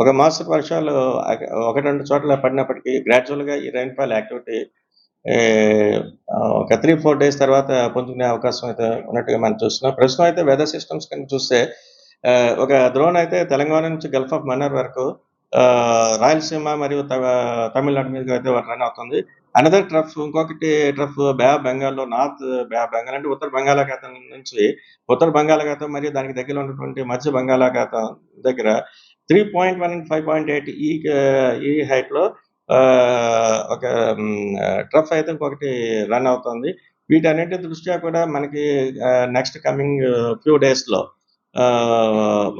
ఒక మోస్తరు వర్షాలు ఒకటి రెండు చోట్ల పడినప్పటికీ గ్రాడ్యువల్గా ఈ రైన్ఫాల్ యాక్టివిటీ ఒక 3-4 డేస్ తర్వాత పుంజుకునే అవకాశం అయితే ఉన్నట్టుగా మనం చూస్తున్నాం. ప్రస్తుతం అయితే వెదర్ సిస్టమ్స్ కింద చూస్తే ఒక ద్రోణి అయితే తెలంగాణ నుంచి గల్ఫ్ ఆఫ్ మన్నార్ వరకు రాయలసీమ మరియు తమిళనాడు మీదుగా అయితే రన్ అవుతుంది. అనదర్ ట్రఫ్ ఇంకొకటి ట్రఫ్ బే ఆఫ్ బెంగాల్లో నార్త్ బే ఆఫ్ బెంగాల్ అంటే ఉత్తర బంగాళాఖాతం నుంచి ఉత్తర బంగాళాఖాతం మరియు దానికి దగ్గరలో ఉన్నటువంటి మధ్య బంగాళాఖాతం దగ్గర 3.1 అండ్ 5.8 ఈ హైట్లో ఒక ట్రఫ్ అయితే ఇంకొకటి రన్ అవుతుంది. వీటన్నిటి దృష్ట్యా కూడా మనకి నెక్స్ట్ కమింగ్ ఫ్యూ డేస్లో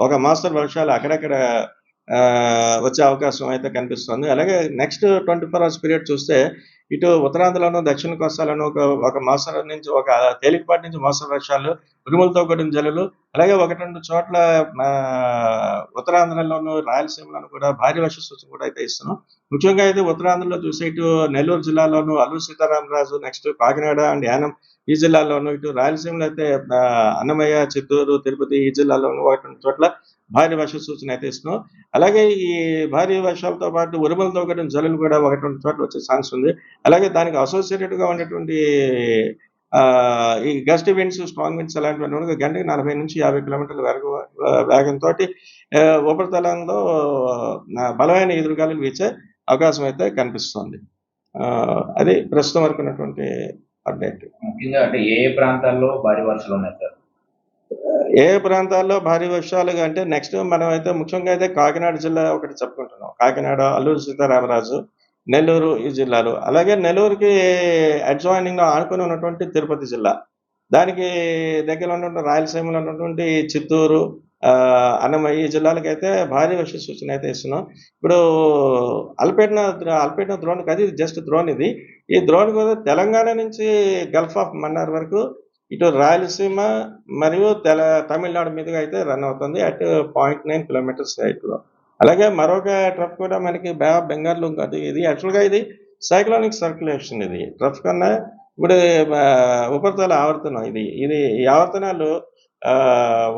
ఒక మోస్తరు వర్షాలు అక్కడక్కడ వచ్చే అవకాశం అయితే కనిపిస్తుంది. అలాగే నెక్స్ట్ 24 అవర్స్ పీరియడ్ చూస్తే ఇటు ఉత్తరాంధ్రలోను దక్షిణ కోస్తాలోను ఒక మోస్తరు నుంచి ఒక తేలికపాటి నుంచి మోస్తరు వర్షాలు, ఉరుములతో కూడిన జల్లులు, అలాగే 1-2 చోట్ల ఉత్తరాంధ్రలోను రాయలసీమలోను కూడా భారీ వర్ష సూచన కూడా అయితే ఇస్తున్నాం. ముఖ్యంగా అయితే ఉత్తరాంధ్రలో చూస్తే ఇటు నెల్లూరు జిల్లాలోను అల్లూరు సీతారామరాజు, నెక్స్ట్ కాకినాడ అండ్ యానం ఈ జిల్లాలోను, ఇటు రాయలసీమలో అయితే అన్నమయ్య, చిత్తూరు, తిరుపతి ఈ జిల్లాలోను 1-2 చోట్ల భారీ వర్ష సూచన అయితే ఇస్తున్నాం. అలాగే ఈ భారీ వర్షాలతో పాటు ఉరుములతో కూడిన జల్లులు కూడా 1-2 చోట్ల వచ్చే ఛాన్స్ ఉంది. అలాగే దానికి అసోసియేటెడ్గా ఉన్నటువంటి ఈ గస్ట్ విండ్స్, స్ట్రాంగ్ విండ్స్ అలాంటివన్నీ గంటకి 40 నుంచి 50 కిలోమీటర్ల వేగంతో ఉపరితలంలో బలమైన ఎదురుగాలులు వీచే అవకాశం అయితే కనిపిస్తుంది. అది ప్రస్తుతం వరకు ఉన్నటువంటి అప్డేట్. ముఖ్యంగా అంటే ఏ ప్రాంతాల్లో భారీ వర్షాలు ఉన్నాయి సార్? ఏ ప్రాంతాల్లో భారీ వర్షాలు అంటే నెక్స్ట్ మనం అయితే ముఖ్యంగా అయితే కాకినాడ జిల్లా ఒకటి చెప్పుకుంటున్నాం. కాకినాడ, అల్లూరు సీతారామరాజు, నెల్లూరు ఈ జిల్లాలు, అలాగే నెల్లూరుకి అడ్జాయినింగ్ ఆనుకుని ఉన్నటువంటి తిరుపతి జిల్లా, దానికి దగ్గరలో ఉన్నటువంటి రాయలసీమలో ఉన్నటువంటి చిత్తూరు, అన్నమయ్య ఈ జిల్లాలకైతే భారీ వర్ష సూచన అయితే ఇస్తున్నాం. ఇప్పుడు అల్పపీడన ద్రోణికి అది జస్ట్ ద్రోణి ఇది. ఈ ద్రోణి కూడా తెలంగాణ నుంచి గల్ఫ్ ఆఫ్ మన్నార్ వరకు ఇటు రాయలసీమ మరియు తమిళనాడు మీదుగా అయితే రన్ అవుతుంది అట్ 0.9 కిలోమీటర్స్ హైట్లో. అలాగే మరొక ట్రఫ్ కూడా మనకి బే ఆఫ్ బెంగాల్ అది ఇది యాక్చువల్గా ఇది సైక్లోనిక్ సర్క్యులేషన్. ఇది ట్రఫ్ కన్నా ఇప్పుడు ఉపరితల ఆవర్తనం ఇది ఈ ఆవర్తనాలు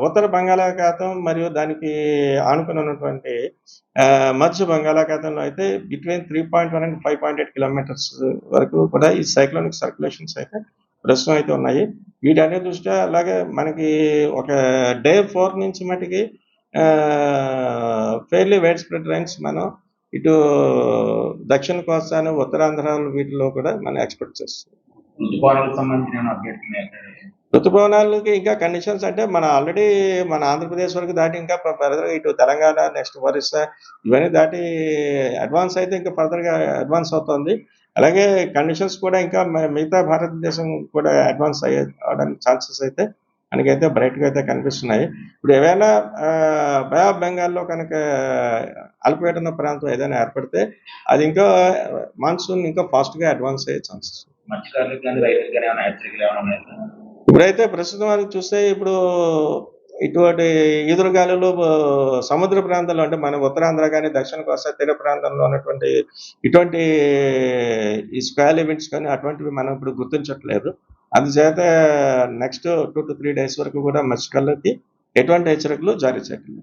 ఉత్తర బంగాళాఖాతం మరియు దానికి ఆనుకుని ఉన్నటువంటి మధ్య బంగాళాఖాతంలో అయితే బిట్వీన్ 3.1 అండ్ 5.8 కిలోమీటర్స్ వరకు కూడా ఈ సైక్లోనిక్ సర్క్యులేషన్స్ అయితే ప్రస్తుతం అయితే ఉన్నాయి. వీటన్ని దృష్ట్యా అలాగే మనకి ఒక డే 4 నుంచి మటుకి ఫెయిర్లీ వైడ్ స్ప్రెడ్ రైన్స్ మనం ఇటు దక్షిణ కోస్తాను, ఉత్తరాంధ్రాలు వీటిలో కూడా మనం ఎక్స్పెక్ట్ చేస్తాం. ఋతుపవనాలకు సంబంధించిన అప్డేట్స్ ఋతుపవనాలకి ఇంకా కండిషన్స్ అంటే మన ఆల్రెడీ మన ఆంధ్రప్రదేశ్ వరకు దాటి ఇంకా ఫర్దర్గా ఇటు తెలంగాణ, నెక్స్ట్ ఒరిస్సా ఇవన్నీ దాటి అడ్వాన్స్ అయితే ఇంకా ఫర్దర్గా అడ్వాన్స్ అవుతుంది. అలాగే కండిషన్స్ కూడా ఇంకా మిగతా భారతదేశం కూడా అడ్వాన్స్ అవడానికి ఛాన్సెస్ అయితే మనకైతే బ్రైట్గా అయితే కనిపిస్తున్నాయి. ఇప్పుడు ఏవైనా బే ఆఫ్ బెంగాల్లో కనుక అల్పపీడన ప్రాంతం ఏదైనా ఏర్పడితే అది ఇంకా మాన్సూన్ ఇంకా ఫాస్ట్గా అడ్వాన్స్ అయ్యే ఛాన్సెస్. ఇప్పుడైతే ప్రస్తుతం వరకు చూస్తే ఇప్పుడు ఇటువంటి ఎదురుగాలులు సముద్ర ప్రాంతాల్లో అంటే మన ఉత్తరాంధ్ర కానీ దక్షిణ కోస్తా తీర ప్రాంతంలో ఉన్నటువంటి ఇటువంటి ఈ స్క్వేల్ ఈవెంట్స్ కానీ అటువంటివి మనం ఇప్పుడు గుర్తించట్లేదు. అందుచేత నెక్స్ట్ 2 to 3 డేస్ వరకు కూడా మత్స్యకారులకి ఎటువంటి హెచ్చరికలు జారీ చేయట్లేదు.